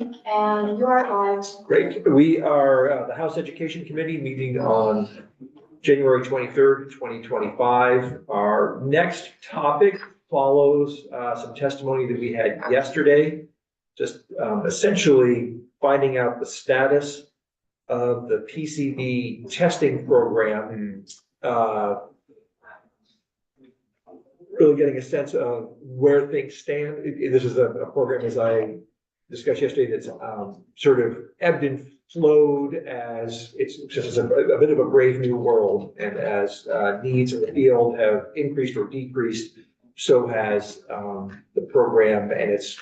And you are live. Great. We are the House Education Committee meeting on January 23rd, 2025. Our next topic follows some testimony that we had yesterday, just essentially finding out the status of the PCB testing program. Really getting a sense of where things stand. This is a program, as I discussed yesterday, that's sort of ebbed and flowed as it's just a bit of a brave new world. And as needs in the field have increased or decreased, so has the program and its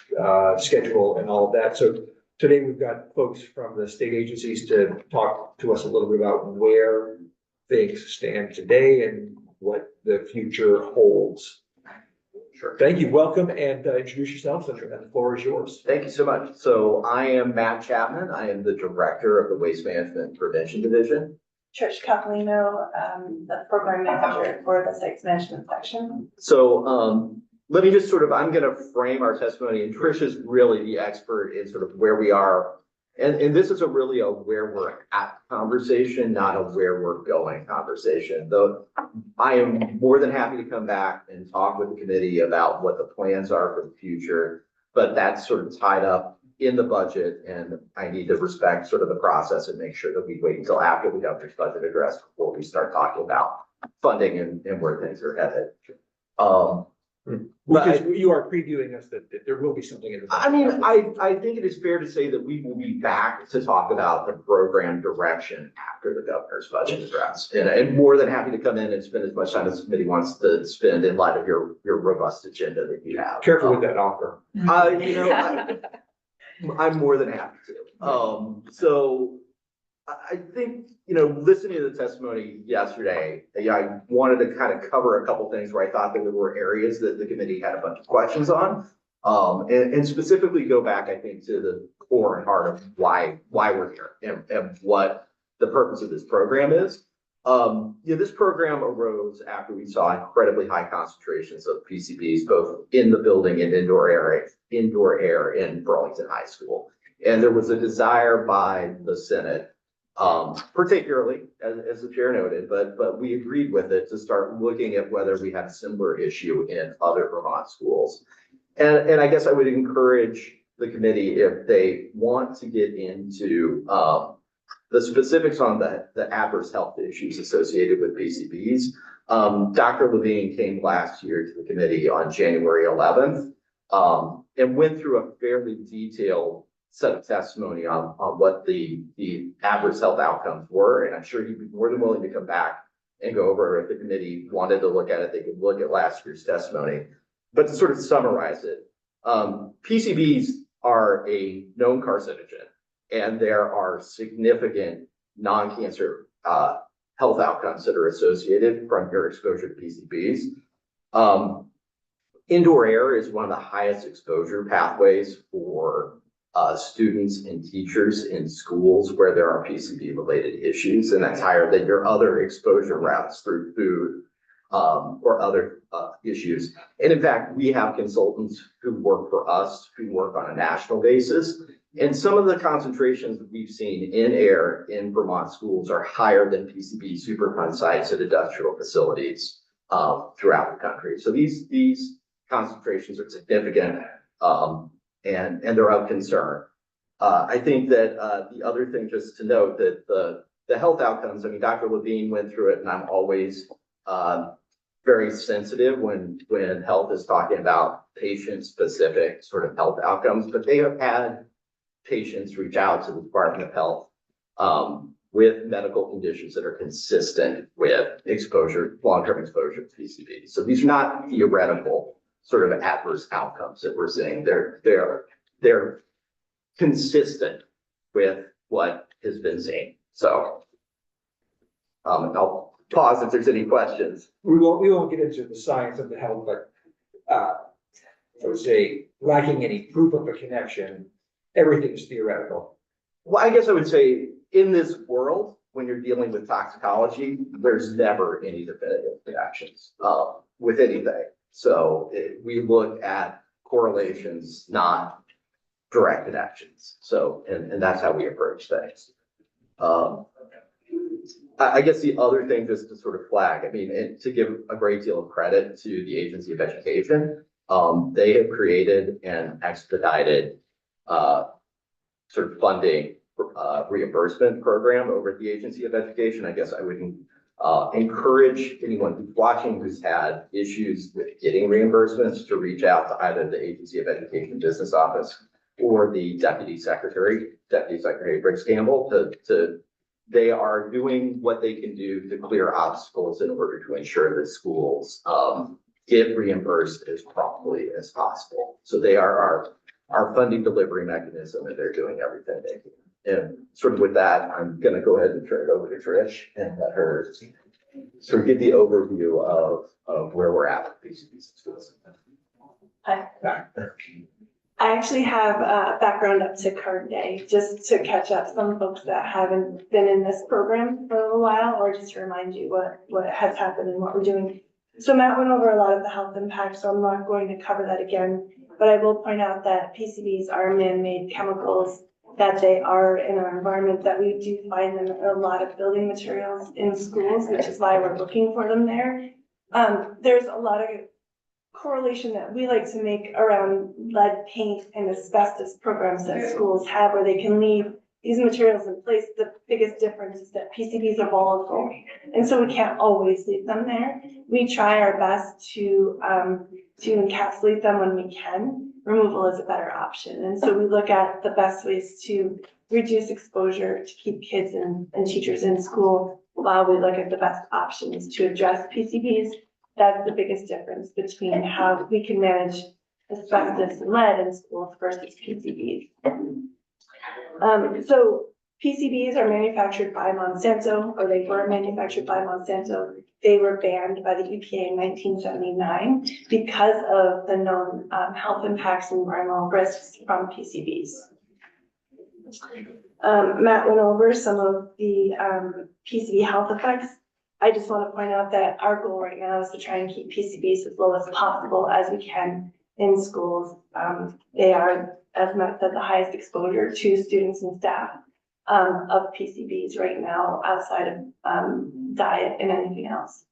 schedule and all of that. So today we've got folks from the state agencies to talk to us a little bit about where things stand today and what the future holds. Sure. Thank you. Welcome and introduce yourself, and the floor is yours. Thank you so much. So I am Matt Chapman. I am the director of the Waste Management and Prevention Division. Trish Capolino, the program manager for the sites management section. So let me just I'm going to frame our testimony, and Trish is really the expert in sort of where we are. And this is really a where we're at conversation, not a where we're going conversation. Though I am more than happy to come back and talk with the committee about what the plans are for the future, but that's sort of tied up in the budget, and I need to respect sort of the process and make sure that we wait until after the governor's budget address before we start talking about funding and where things are headed. Because you are previewing us that there will be something in the. I mean, I think it is fair to say that we will be back to talk about the program direction after the governor's budget address. And I'm more than happy to come in and spend as much time as the committee wants to spend in light of your robust agenda that you have. Careful with that offer. I'm more than happy to. So I think, listening to the testimony yesterday, I wanted to kind of cover a couple things where I thought that there were areas that the committee had a bunch of questions on. And specifically go back, I think, to the core and heart of why we're here and what the purpose of this program is. This program arose after we saw incredibly high concentrations of PCBs, both in the building and indoor air in Burlington High School. And there was a desire by the Senate, particularly as the chair noted, but we agreed with it to start looking at whether we had a similar issue in other Vermont schools. And I guess I would encourage the committee, if they want to get into the specifics on the adverse health issues associated with PCBs. Dr. Levine came last year to the committee on January 11th and went through a fairly detailed set of testimony on what the adverse health outcomes were. And I'm sure he'd be more than willing to come back and go over if the committee wanted to look at it, they could look at last year's testimony. But to sort of summarize it, PCBs are a known carcinogen, and there are significant non-cancer health outcomes that are associated from your exposure to PCBs. Indoor air is one of the highest exposure pathways for students and teachers in schools where there are PCB related issues, and that's higher than your other exposure routes through food or other issues. And in fact, we have consultants who work for us who work on a national basis, and some of the concentrations that we've seen in air in Vermont schools are higher than PCB Superfund sites at industrial facilities throughout the country. So these concentrations are significant and they're of concern. I think that the other thing just to note that the health outcomes, I mean, Dr. Levine went through it, and I'm always very sensitive when health is talking about patient-specific sort of health outcomes, but they have had patients reach out to the Department of Health with medical conditions that are consistent with exposure, long-term exposure to PCB. So these are not theoretical sort of adverse outcomes that we're seeing. They're consistent with what has been seen. So I'll pause if there's any questions. We won't get into the science of the health, but I would say lacking any proof of a connection, everything is theoretical. Well, I guess I would say in this world, when you're dealing with toxicology, there's never any definitive connections with anything. So we look at correlations, not directed actions. So, and that's how we approach things. I guess the other thing just to sort of flag, I mean, and to give a great deal of credit to the Agency of Education, they have created an expedited sort of funding reimbursement program over at the Agency of Education. I guess I would encourage anyone who's watching who's had issues with getting reimbursements to reach out to either the Agency of Education Business Office or the Deputy Secretary Briggs Campbell they are doing what they can do to clear obstacles in order to ensure that schools get reimbursed as promptly as possible. So they are our funding delivery mechanism, and they're doing everything they can. And sort of with that, I'm going to go ahead and turn it over to Trish and let her sort of give the overview of where we're at with PCBs schools. Hi. I actually have a background up to current day, just to catch up some folks that haven't been in this program for a little while, or just to remind you what has happened and what we're doing. So Matt went over a lot of the health impacts, so I'm not going to cover that again, but I will point out that PCBs are man-made chemicals, that they are in our environment, that we do find them in a lot of building materials in schools, which is why we're looking for them there. There's a lot of correlation that we like to make around lead paint and asbestos programs that schools have where they can leave these materials in place. The biggest difference is that PCBs are volatile, and so we can't always leave them there. We try our best to encapsulate them when we can. Removal is a better option, and so we look at the best ways to reduce exposure to keep kids and teachers in school, while we look at the best options to address PCBs. That's the biggest difference between how we can manage asbestos and lead in schools versus PCBs. So PCBs are manufactured by Monsanto, or they were manufactured by Monsanto. They were banned by the EPA in 1979 because of the known health impacts and environmental risks from PCBs. Matt went over some of the PCB health effects. I just want to point out that our goal right now is to try and keep PCBs as low as possible as we can in schools. They are, as Matt said, the highest exposure to students and staff of PCBs right now, outside of diet and anything else.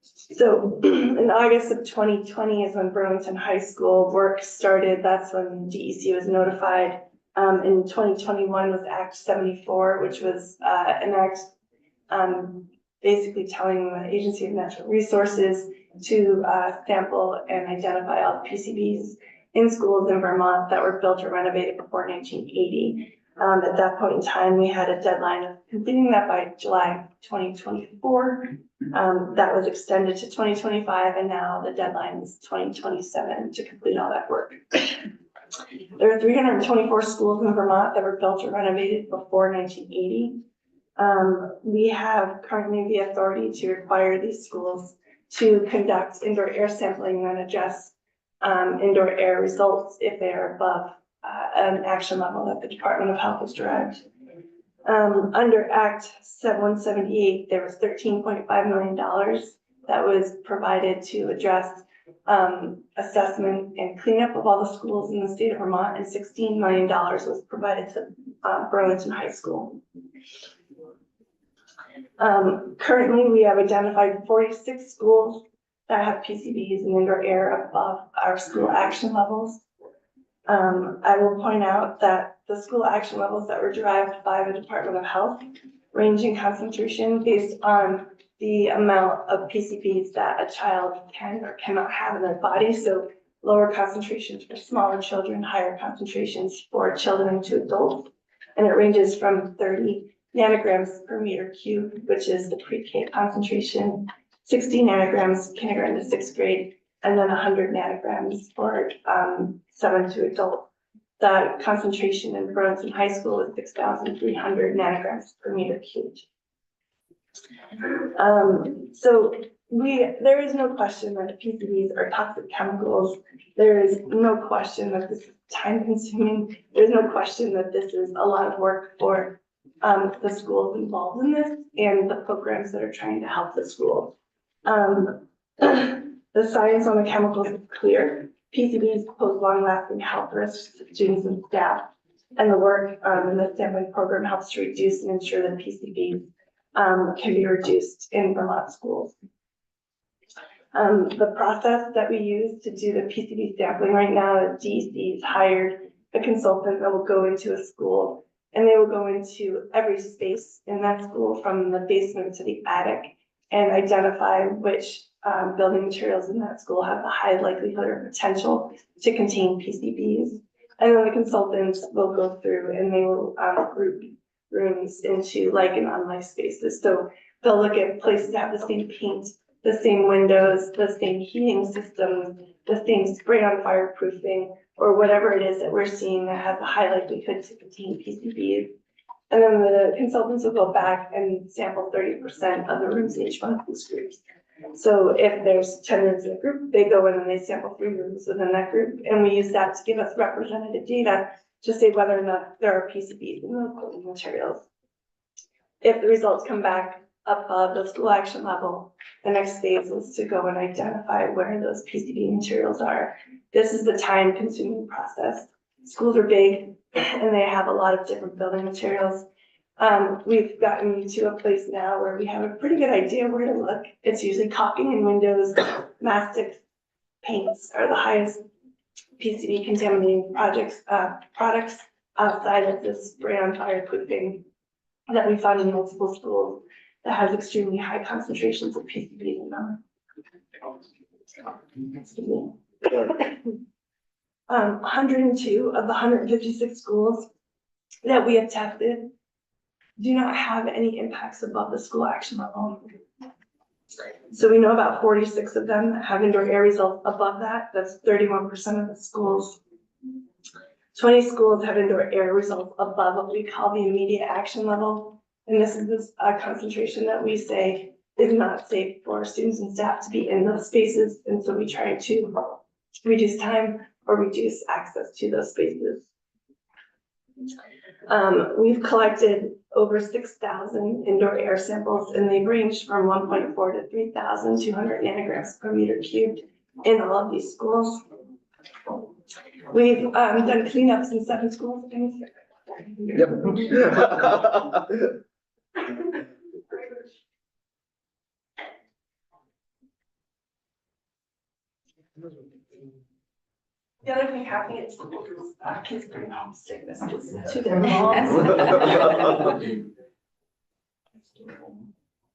So in August of 2020 is when Burlington High School work started. That's when DEC was notified. In 2021 was Act 74, which was an act basically telling the Agency of Natural Resources to sample and identify all the PCBs in schools in Vermont that were built or renovated before 1980. At that point in time, we had a deadline of completing that by July 2024. That was extended to 2025, and now the deadline is 2027 to complete all that work. There are 324 schools in Vermont that were built or renovated before 1980. We have currently the authority to require these schools to conduct indoor air sampling and adjust indoor air results if they are above an action level that the Department of Health has derived. Under Act 178, there was $13.5 million that was provided to address assessment and cleanup of all the schools in the state of Vermont, and $16 million was provided to Burlington High School. Currently, we have identified 46 schools that have PCBs and indoor air above our school action levels. I will point out that the school action levels that were derived by the Department of Health range in concentration based on the amount of PCBs that a child can or cannot have in their body. So lower concentrations for smaller children, higher concentrations for children to adults. And it ranges from 30 nanograms per meter cubed, which is the pre-K concentration, 60 nanograms kindergarten to 6th grade, and then 100 nanograms for 7 to adult. The concentration in Burlington High School is 6,300 nanograms per meter cubed. So there is no question that PCBs are toxic chemicals. There is no question that this is time consuming. There's no question that this is a lot of work for the schools involved in this and the programs that are trying to help the school. The science on the chemicals is clear. PCBs pose long-lasting health risks to students and staff. And the work in the sampling program helps to reduce and ensure that PCBs can be reduced in Vermont schools. The process that we use to do the PCB sampling right now is DEC's hired a consultant that will go into a school, and they will go into every space in that school from the basement to the attic and identify which building materials in that school have the high likelihood or potential to contain PCBs. And then the consultants will go through and they will group rooms into like and unlike spaces. So they'll look at places that have the same paint, the same windows, the same heating systems, the same spray on fireproofing, or whatever it is that we're seeing that has a high likelihood to contain PCBs. And then the consultants will go back and sample 30% of the rooms in each one of these groups. So if there's 10 rooms in a group, they go in and they sample 3 rooms within that group. And we use that to give us representative data to say whether or not there are PCBs in those building materials. If the results come back above the school action level, the next phase is to go and identify where those PCB materials are. This is the time-consuming process. Schools are big and they have a lot of different building materials. We've gotten to a place now where we have a pretty good idea where to look. It's usually caulking in windows, mastic paints are the highest PCB contaminating products outside of this spray on fireproofing that we found in multiple schools that has extremely high concentrations of PCBs in them. 102 of the 156 schools that we have tested do not have any impacts above the school action level. So we know about 46 of them that have indoor air results above that. That's 31% of the schools. 20 schools have indoor air results above what we call the immediate action level. And this is a concentration that we say is not safe for students and staff to be in those spaces. And so we try to reduce time or reduce access to those spaces. We've collected over 6,000 indoor air samples, and they range from 1.4 to 3,200 nanograms per meter cubed in all of these schools. We've done cleanups in 7 schools. Yep. The other thing happening at school is kids bring home sickness to their moms.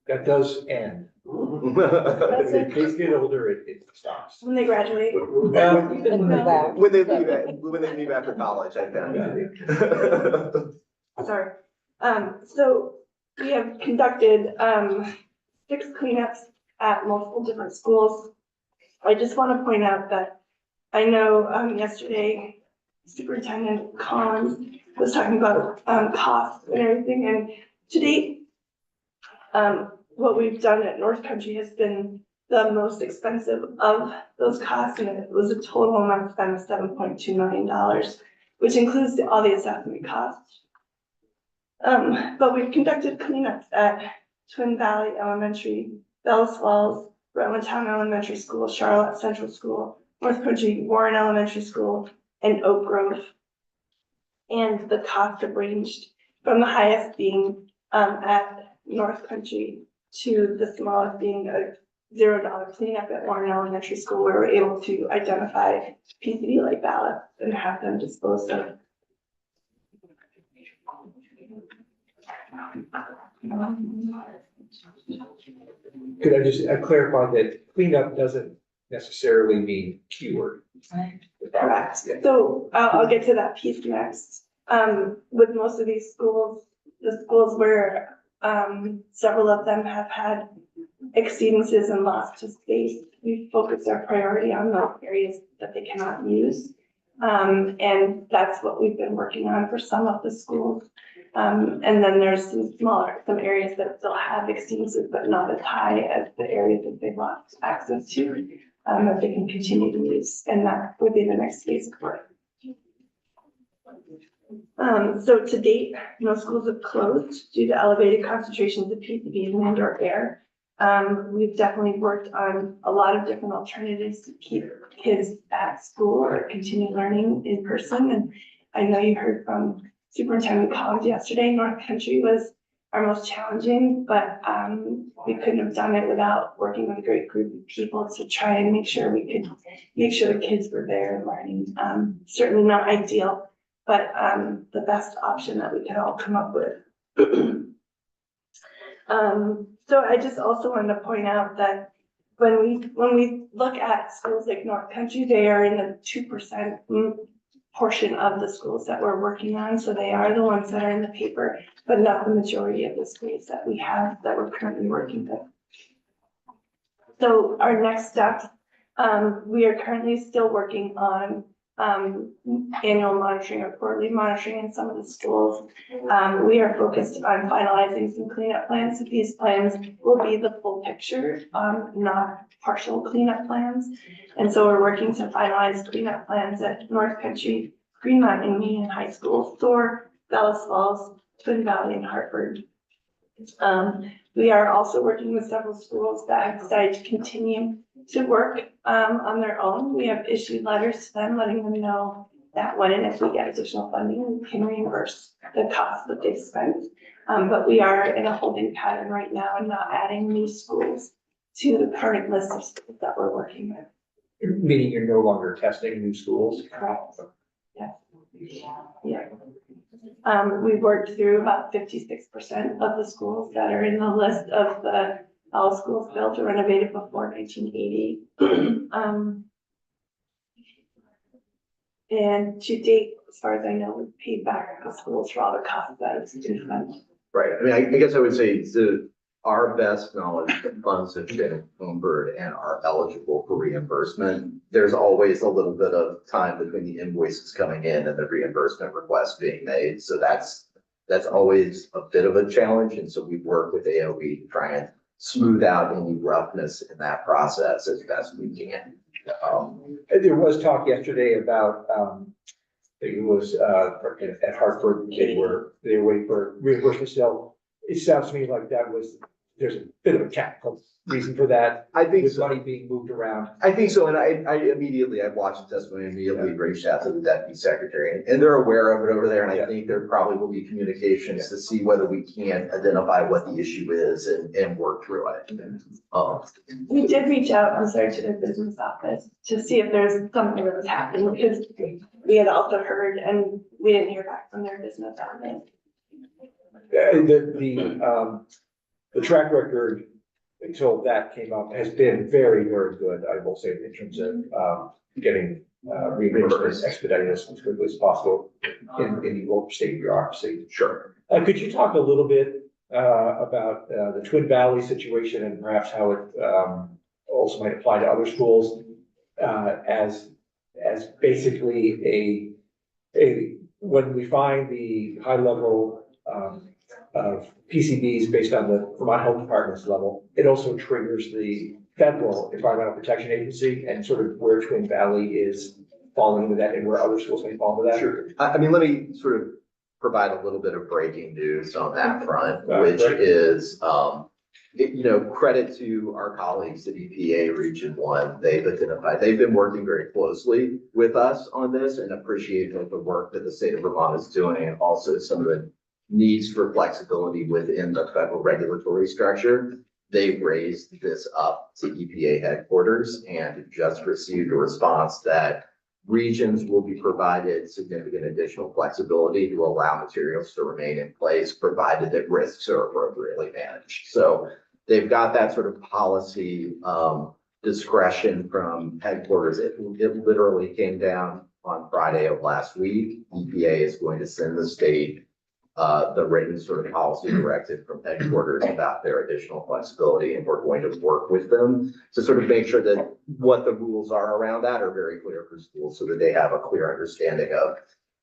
That does end. As the kids get older, it stops. When they graduate. When they leave after college, I found. Sorry. So we have conducted 6 cleanups at multiple different schools. I just want to point out that I know yesterday Superintendent Collins was talking about costs and everything, and to date, what we've done at North Country has been the most expensive of those costs, and it was a total amount spent of $7.2 million, which includes all the assessment costs. But we've conducted cleanups at Twin Valley Elementary, Bells Falls, Rutland Town Elementary School, Charlotte Central School, North Country, Warren Elementary School, and Oak Grove. And the costs have ranged from the highest being at North Country to the smallest being a $0 cleanup at Warren Elementary School, where we're able to identify PCB-like ballots and have them disposed of. Could I just clarify that cleanup doesn't necessarily mean cured? Correct. So I'll get to that piece next. With most of these schools, the schools where several of them have had exceedances and loss to space, we focus our priority on those areas that they cannot use. And that's what we've been working on for some of the schools. And then there's some areas that still have exceedances, but not as high as the areas that they've lost access to, that they can continue to use. And that would be the next phase of work. So to date, no schools have closed due to elevated concentrations of PCBs in indoor air. We've definitely worked on a lot of different alternatives to keep kids at school or continue learning in person. And I know you heard from Superintendent Collins yesterday, North Country was our most challenging, but we couldn't have done it without working with a great group of people to try and make sure we could make sure the kids were there and learning. Certainly not ideal, but the best option that we could all come up with. So I just also wanted to point out that when we look at schools like North Country, they are in the 2% portion of the schools that we're working on. So they are the ones that are in the paper, but not the majority of the schools that we have that we're currently working with. So our next steps, we are currently still working on annual monitoring or quarterly monitoring in some of the schools. We are focused on finalizing some cleanup plans. So these plans will be the full picture, not partial cleanup plans. And so we're working to finalize cleanup plans at North Country, Green Mountain Union High School, Thor, Bellas Falls, Twin Valley, and Hartford. We are also working with several schools that have decided to continue to work on their own. We have issued letters to them letting them know that when and if we get additional funding, we can reimburse the costs that they've spent. But we are in a holding pattern right now and not adding new schools to the current list of schools that we're working with. Meaning you're no longer testing new schools? Correct. Yes. Yeah. We've worked through about 56% of the schools that are in the list of the all schools built or renovated before 1980. And to date, as far as I know, we've paid back the schools for all the costs that it's been spent. Right, I mean, I guess I would say our best knowledge, the funds have been encumbered and are eligible for reimbursement. There's always a little bit of time between the invoices coming in and the reimbursement request being made. So that's always a bit of a challenge. And so we work with AOE to try and smooth out any roughness in that process as best we can. There was talk yesterday about, it was, at Hartford, they were waiting for reimbursement still. It sounds to me like there's a bit of a technical reason for that. I think with so. money being moved around. I think so, and I watched the testimony, immediately reached out to the deputy secretary, and they're aware of it over there, and I think there probably will be communications to see whether we can identify what the issue is and work through it. We did reach out, I'm sorry, to their business office to see if there's something that was happening because we had also heard and we didn't hear back from their business office. The track record until that came up has been very, very good, I will say, in terms of getting reimbursement expedited as quickly as possible in the state bureaucracy. Sure. Could you talk a little bit about the Twin Valley situation and perhaps how it also might apply to other schools as basically when we find the high level of PCBs based on the Vermont Health Department's level, it also triggers the federal Environmental Protection Agency and sort of where Twin Valley is falling into that and where other schools may fall into that. Sure. I mean, let me sort of provide a little bit of breaking news on that front, which is, credit to our colleagues at EPA Region 1. They've been working very closely with us on this and appreciate the work that the state of Vermont is doing and also some of the needs for flexibility within the federal regulatory structure. They've raised this up to EPA headquarters and just received a response that regions will be provided significant additional flexibility to allow materials to remain in place, provided that risks are appropriately managed. So they've got that sort of policy discretion from headquarters. It literally came down on Friday of last week. EPA is going to send the state the written sort of policy directive from headquarters about their additional flexibility, and we're going to work with them to sort of make sure that what the rules are around that are very clear for schools so that they have a clear understanding of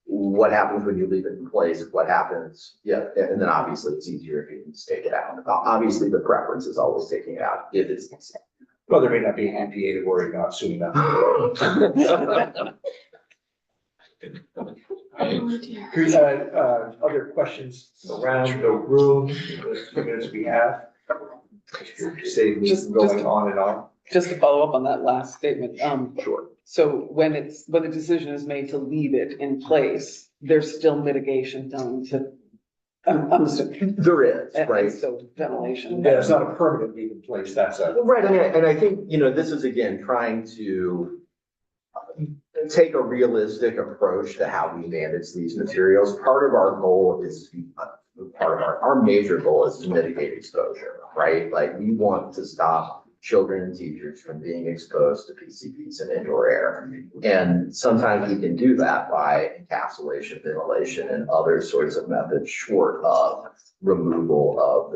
what happens when you leave it in place, what happens, and then obviously it's easier if you can just take it out. Obviously the preference is always taking it out if it's easy. Well, there may not be an EPA to worry about soon enough. Other questions around the room, the 2 minutes we have? Save me from going on and on. Just to follow up on that last statement, Sure. so when the decision is made to leave it in place, there's still mitigation done to, I'm assuming. There is, And right? so ventilation. Yeah, it's not a permanent leave in place, that's a. Right, and I think, you know, this is again, trying to take a realistic approach to how we manage these materials. Part of our goal is, part of our major goal is to mitigate exposure, right? Like, we want to stop children and teachers from being exposed to PCBs in indoor air. And sometimes we can do that by encapsulation, ventilation, and other sorts of methods short of removal of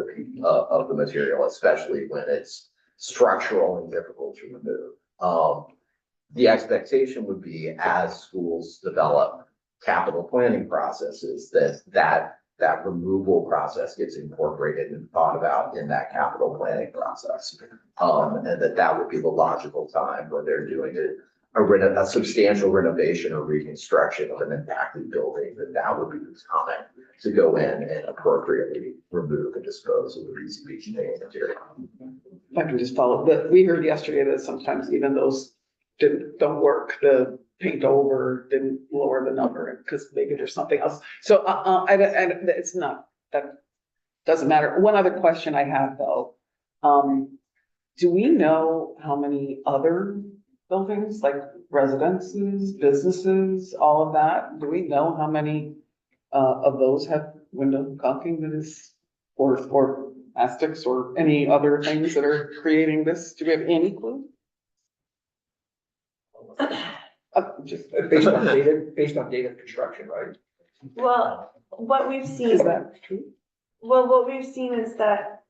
the material, especially when it's structural and difficult to remove. The expectation would be, as schools develop capital planning processes, that removal process gets incorporated and thought about in that capital planning process. And that would be the logical time when they're doing a substantial renovation or reconstruction of an impacted building, that would be the time to go in and appropriately remove and dispose of the PCB containing material. If I can just follow, but we heard yesterday that sometimes even those don't work, the paint over didn't lower the number, because maybe there's something else. So, and it's not, that doesn't matter. One other question I have though, do we know how many other buildings, like residences, businesses, all of that, do we know how many of those have window caulking that is, or plastics, or any other things that are creating this? Do we have any clue? Just, Based on data of construction, right? Well, what we've seen. is that true? Well, what we've seen is that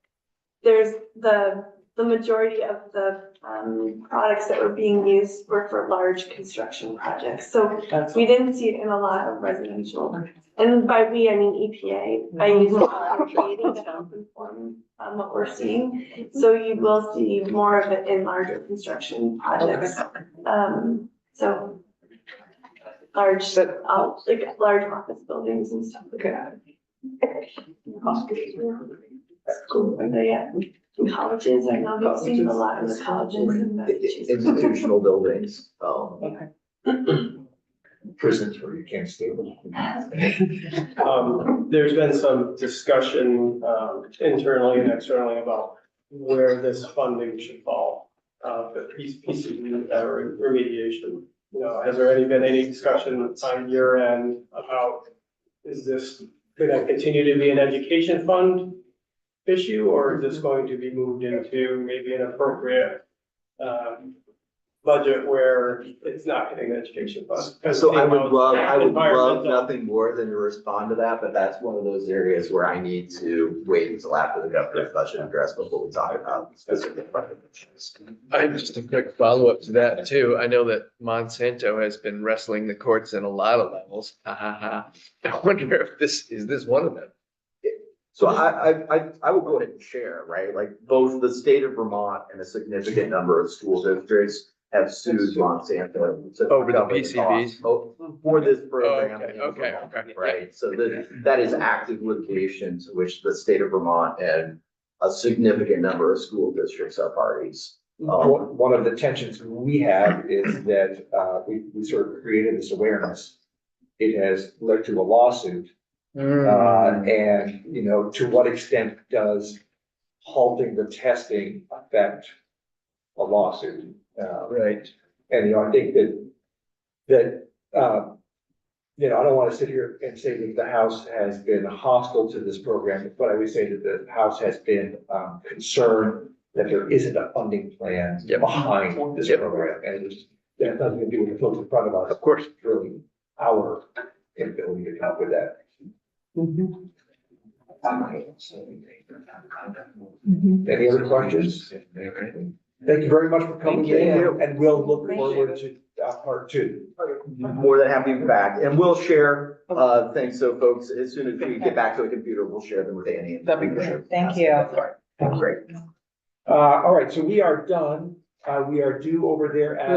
there's the majority of the products that were being used were for large construction projects. So That's we didn't see it in a lot of residential. And by we, I mean EPA. I use data to help inform what we're seeing. So you will see more of it in larger construction projects. So large, like large office buildings and stuff like that. School, yeah, colleges, I know they've seen a lot in the colleges in Massachusetts. Institutional buildings, Okay. Prisons where you can't stay. There's been some discussion, internally and externally about where this funding should fall, for PCB remediation. You know, has there been any discussion on your end about, is this going to continue to be an education fund issue, or is this going to be moved into maybe an appropriate, budget where it's not hitting the education fund? so I would love Environmental. nothing more than to respond to that, but that's one of those areas where I need to wait until after the governor's budget address before we talk about specific funding issues. I just a quick follow-up to that too. I know that Monsanto has been wrestling the courts in a lot of levels. Ha ha ha. I wonder if this is one of them. So I will go ahead and share, right? Like, both the state of Vermont and a significant number of school districts have sued Monsanto to Over the cover PCBs? cost for this program. Okay, in okay, Vermont, okay. Right, so that is active litigation to which the state of Vermont and a significant number of school districts are parties. One of the tensions we have is that, we sort of created this awareness. It has led to a lawsuit. And, you know, to what extent does halting the testing affect a lawsuit? Right. And, you know, I think that, you know, I don't want to sit here and say that the House has been hostile to this program, but I would say that the House has been, concerned that there isn't a funding plan Yep. behind this Yep. program. And it's, that has nothing to do with the folks in front of us. Of course. It's really our inability to come up with that. Any other questions? Thank you very much for coming Thank you. in, and we'll look forward to part two. More than happy to be back, and we'll share, things, so folks, as soon as we get back to a computer, we'll share them with Annie. That'd be great. Thank you. Great. All right, so we are done. We are due over there at